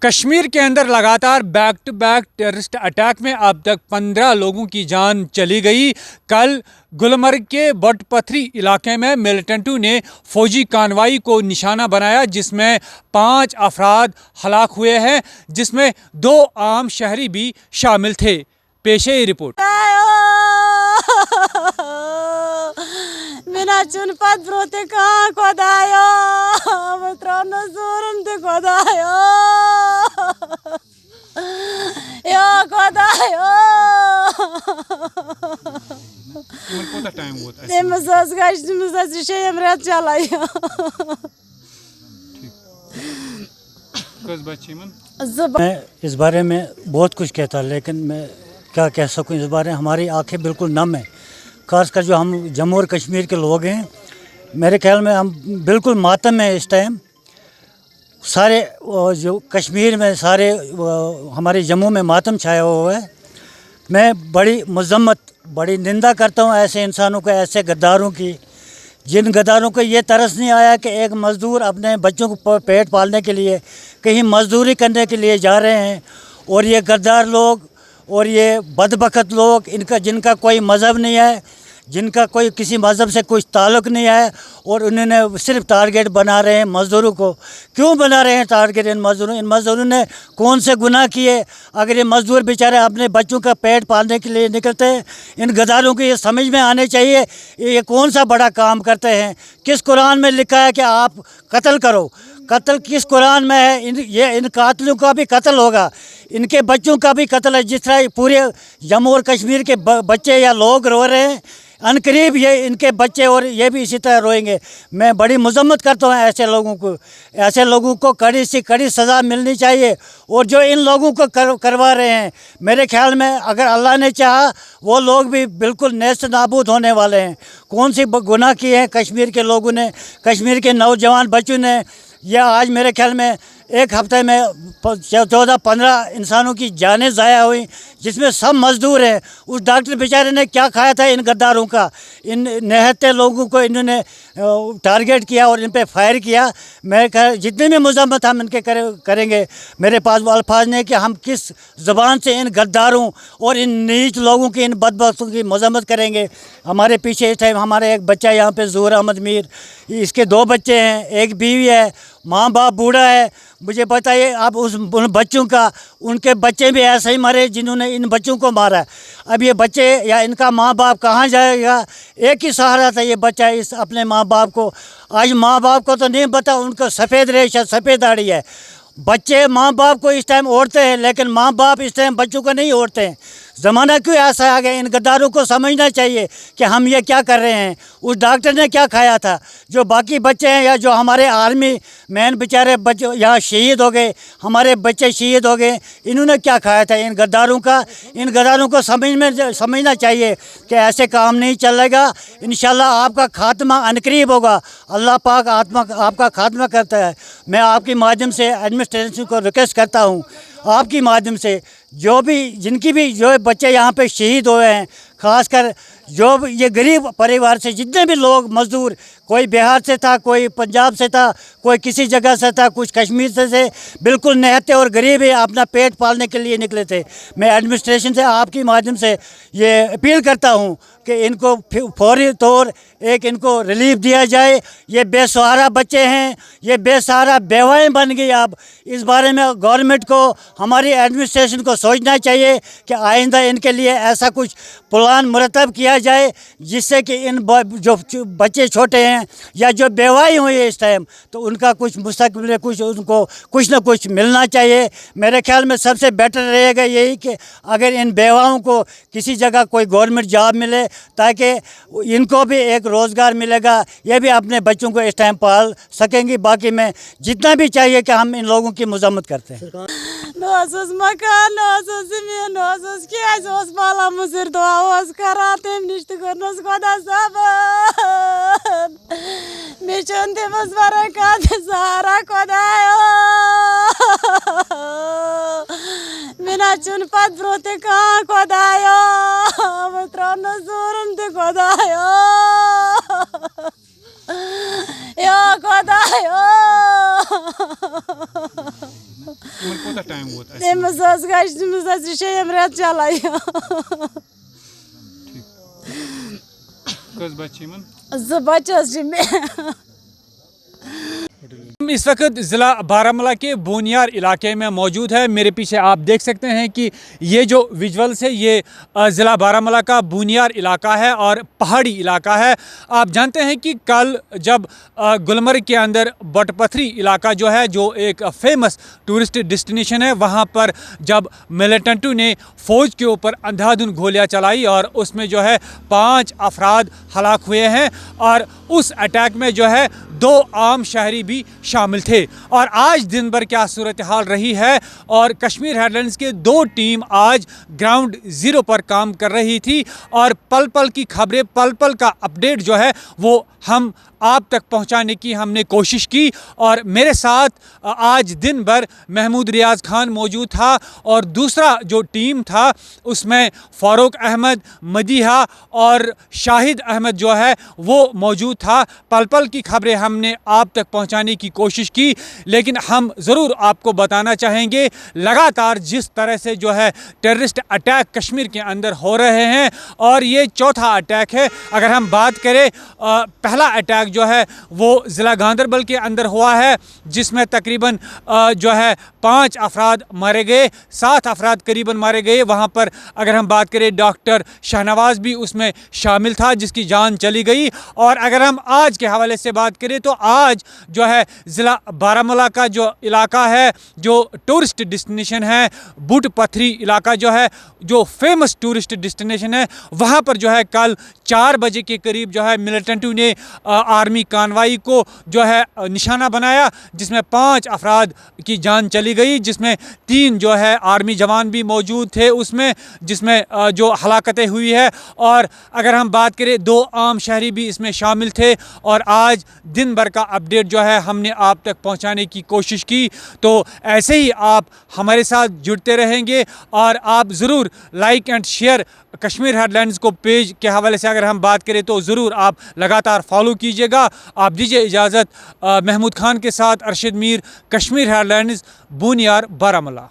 کشمیر کے اندر لگاتار back to back terrorist attack میں اب تک 15 لوگوں کی جان چلی گئی۔ کل گلمرگ کے بٹ پتھری علاقے میں ملیٹنٹوں نے فوجی کانوائی کو نشانہ بنایا، جس میں 5 افراد ہلاک ہوئے ہیں، جس میں 2 عام شہری بھی شامل تھے۔ پیش ہے رپورٹ۔ منا چون پت بروت کان خدایا متران زورم تے خدایا یا خدایا کوتاہ ٹائم ووت تمس گشت مس شیم رت چلایا کس بچے من میں اس بارے میں بہت کچھ کہتا، لیکن میں کیا کہہ سکوں اس بارے میں۔ ہماری آنکھیں بالکل نم ہیں، خاص کر جو ہم جموں اور کشمیر کے لوگ ہیں۔ میرے خیال میں ہم بالکل ماتم میں اس ٹائم، سارے جو کشمیر میں سارے ہمارے جموں میں ماتم چھایا ہوا ہے۔ میں بڑی مذمت، بڑی نندا کرتا ہوں ایسے انسانوں کو، ایسے غداروں کی، جن غداروں کو یہ ترس نہیں آیا کہ ایک مزدور اپنے بچوں کو پیٹ پالنے کے لیے کہیں مزدوری کرنے کے لیے جا رہے ہیں، اور یہ غدار لوگ اور یہ بدبخت لوگ، جن کا کوئی مذہب نہیں ہے، جن کا کوئی کسی مذہب سے کچھ تعلق نہیں ہے، اور انہوں نے صرف ٹارگیٹ بنا رہے ہیں مزدوروں کو۔ کیوں بنا رہے ہیں ٹارگیٹ ان مزدوروں نے کون سے گناہ کیے؟ اگر یہ مزدور بیچارے اپنے بچوں کا پیٹ پالنے کے لیے نکلتے ہیں، ان غداروں کو یہ سمجھ میں آنے چاہیے یہ کون سا بڑا کام کرتے ہیں۔ کس قرآن میں لکھا ہے کہ آپ قتل کرو؟ قتل کس قرآن میں ہے؟ ان قاتلوں کا بھی قتل ہوگا، ان کے بچوں کا بھی قتل ہے۔ جس طرح پورے جموں اور کشمیر کے بچے یا لوگ رو رہے ہیں، عنقریب یہ ان کے بچے اور یہ بھی اسی طرح روئیں گے۔ میں بڑی مذمت کرتا ہوں ایسے لوگوں کو کڑی سے کڑی سزا ملنی چاہیے، اور جو ان لوگوں کو کروا رہے ہیں، میرے خیال میں اگر اللہ نے چاہا وہ لوگ بھی بالکل نیست نابود ہونے والے ہیں۔ کون سی گناہ کیے ہیں کشمیر کے لوگوں نے، کشمیر کے نوجوان بچوں نے؟ یہ آج میرے خیال میں ایک ہفتے میں 14-15 انسانوں کی جانیں ضائع ہوئیں، جس میں سب مزدور ہیں۔ اس ڈاکٹر بیچارے نے کیا کھایا تھا ان غداروں کا؟ ان نہتے لوگوں کو انہوں نے ٹارگیٹ کیا اور ان پہ فائر کیا۔ میں جتنے بھی مذمت ہم ان کے کریں گے، میرے پاس وہ الفاظ نہیں کہ ہم کس زبان سے ان غداروں اور ان نیچ لوگوں کی، ان بدبختوں کی مذمت کریں گے۔ ہمارے پیچھے اس ٹائم ہمارے ایک بچہ یہاں پہ ظہور احمد میر، اس کے 2 بچے ہیں، ایک بیوی ہے، ماں باپ بوڑھا ہے۔ مجھے بتائیے اب ان بچوں کا، ان کے بچے بھی ایسے ہی مرے جنہوں نے ان بچوں کو مارا۔ اب یہ بچے یا ان کا ماں باپ کہاں جائے گا؟ ایک ہی سہارا تھا یہ بچہ اس اپنے ماں باپ کو۔ آج ماں باپ کو تو نہیں پتا، ان کو سفید ریش ہے، سفید داڑھی ہے۔ بچے ماں باپ کو اس ٹائم اوڑھتے ہیں، لیکن ماں باپ اس ٹائم بچوں کو نہیں اوڑھتے ہیں۔ زمانہ کیوں ایسا آ گیا؟ ان غداروں کو سمجھنا چاہیے کہ ہم یہ کیا کر رہے ہیں۔ اس ڈاکٹر نے کیا کھایا تھا؟ جو باقی بچے ہیں یا جو ہمارے آرمی مین بیچارے بچے یہاں شہید ہو گئے، ہمارے بچے شہید ہو گئے، انہوں نے کیا کھایا تھا ان غداروں کا؟ ان غداروں کو سمجھنا چاہیے کہ ایسے کام نہیں چلے گا۔ انشاءاللہ آپ کا خاتمہ عنقریب ہوگا۔ اللہ پاک آپ کا خاتمہ کرتا ہے۔ میں آپ کی مادھیم سے ایڈمنسٹریشن کو ریکویسٹ کرتا ہوں، آپ کی مادھیم سے جن کی بھی جو بچے یہاں پہ شہید ہوئے ہیں، خاص کر جو یہ غریب پریوار سے جتنے بھی لوگ مزدور، کوئی بہار سے تھا، کوئی پنجاب سے تھا، کوئی کسی جگہ سے تھا، کچھ کشمیر سے تھے، بالکل نہتے اور غریب ہی اپنا پیٹ پالنے کے لیے نکلے تھے۔ میں ایڈمنسٹریشن سے آپ کی مادھیم سے یہ اپیل کرتا ہوں کہ ان کو فوری طور ان کو ریلیف دیا جائے۔ یہ بے سہارا بچے ہیں، یہ بے سہارا بیوائیں بن گئی۔ اب اس بارے میں گورنمنٹ کو، ہماری ایڈمنسٹریشن کو سوچنا چاہیے کہ آئندہ ان کے لیے ایسا کچھ پلان مرتب کیا جائے جس سے کہ ان جو بچے چھوٹے ہیں یا جو بیوائی ہوئی ہے اس ٹائم، تو ان کا کچھ مستقبل میں ان کو کچھ نہ کچھ ملنا چاہیے۔ میرے خیال میں سب سے بیٹر رہے گا یہی کہ اگر ان بیواؤں کو کسی جگہ کوئی گورنمنٹ جاب ملے، تاکہ ان کو بھی ایک روزگار ملے گا، یہ بھی اپنے بچوں کو اس ٹائم پال سکیں گی۔ باقی میں جتنا بھی چاہیے کہ ہم ان لوگوں کی مذمت کرتے ہیں۔ مکان زمین کی بالا مزر دعا کران تم نش ترنس خدا صاحب مچن تمس برکات سارا خدایا منا چون پت بروت کان خدایا متران زورم تے خدایا یا خدایا کوتاہ ٹائم ووت اَسہِ تٔمِس ٲس گَژھِ تٔمِس ٲس یہِ 6 رٮ۪تھ چلان کٔژ بچہِ چھِ یِمن 2 بچہٕ حظ چھِ مےٚ ہم اس وقت ضلع بارہمولہ کے بونیار علاقے میں موجود ہے. میرے پیچھے آپ دیکھ سکتے ہیں کہ یہ جو ویژولز ہے یہ ضلع بارہمولہ کا بونیار علاقہ ہے اور پہاڑی علاقہ ہے. آپ جانتے ہیں کہ کل جب گلمرگ کے اندر بٹ پتھری علاقہ جو ہے جو ایک فیمس ٹورسٹ ڈیسٹینیشن ہے وہاں پر جب ملیٹنٹوں نے فوج کے اوپر اندھا دھند گولیاں چلائی اور اس میں جو ہے 5 افراد ہلاک ہوئے ہیں اور اس اٹیک میں جو ہے 2 عام شہری بھی شامل تھے. اور آج دن بھر کیا صورتحال رہی ہے اور کشمیر ہیڈ لائنز کے 2 ٹیم آج گراؤنڈ زیرو پر کام کر رہی تھی اور پل پل کی خبریں پل پل کا اپڈیٹ جو ہے وہ ہم آپ تک پہنچانے کی ہم نے کوشش کی. اور میرے ساتھ آج دن بھر محمود ریاض خان موجود تھا اور دوسرا جو ٹیم تھا اس میں فاروق احمد مدیحہ اور شاہد احمد جو ہے وہ موجود تھا. پل پل کی خبریں ہم نے آپ تک پہنچانے کی کوشش کی لیکن ہم ضرور آپ کو بتانا چاہیں گے لگاتار جس طرح سے جو ہے ٹیررسٹ اٹیک کشمیر کے اندر ہو رہے ہیں اور یہ چوتھا اٹیک ہے. اگر ہم بات کریں پہلا اٹیک جو ہے وہ ضلع گاندربل کے اندر ہوا ہے جس میں تقریباً جو ہے 5 افراد مارے گئے 7 افراد قریباً مارے گئے. وہاں پر اگر ہم بات کریں ڈاکٹر شہنواز بھی اس میں شامل تھا جس کی جان چلی گئی. اور اگر ہم آج کے حوالے سے بات کریں تو آج جو ہے ضلع بارہمولہ کا جو علاقہ ہے جو ٹورسٹ ڈیسٹینیشن ہے بٹ پتھری علاقہ جو ہے جو فیمس ٹورسٹ ڈیسٹینیشن ہے وہاں پر جو ہے کل 4 بجے کے قریب جو ہے ملیٹنٹوں نے آرمی کانوائی کو جو ہے نشانہ بنایا جس میں 5 افراد کی جان چلی گئی جس میں 3 جو ہے آرمی جوان بھی موجود تھے اس میں جس میں جو ہلاکتیں ہوئی ہے. اور اگر ہم بات کریں 2 عام شہری بھی اس میں شامل تھے اور آج دن بھر کا اپڈیٹ جو ہے ہم نے آپ تک پہنچانے کی کوشش کی. تو ایسے ہی آپ ہمارے ساتھ جڑتے رہیں گے اور آپ ضرور لائک اینڈ شیئر کشمیر ہیڈ لائنز کو پیج کے حوالے سے اگر ہم بات کریں تو ضرور آپ لگاتار فالو کیجیے گا. آپ دیجیے اجازت محمود خان کے ساتھ ارشد میر کشمیر ہیڈ لائنز بونیار بارہمولہ.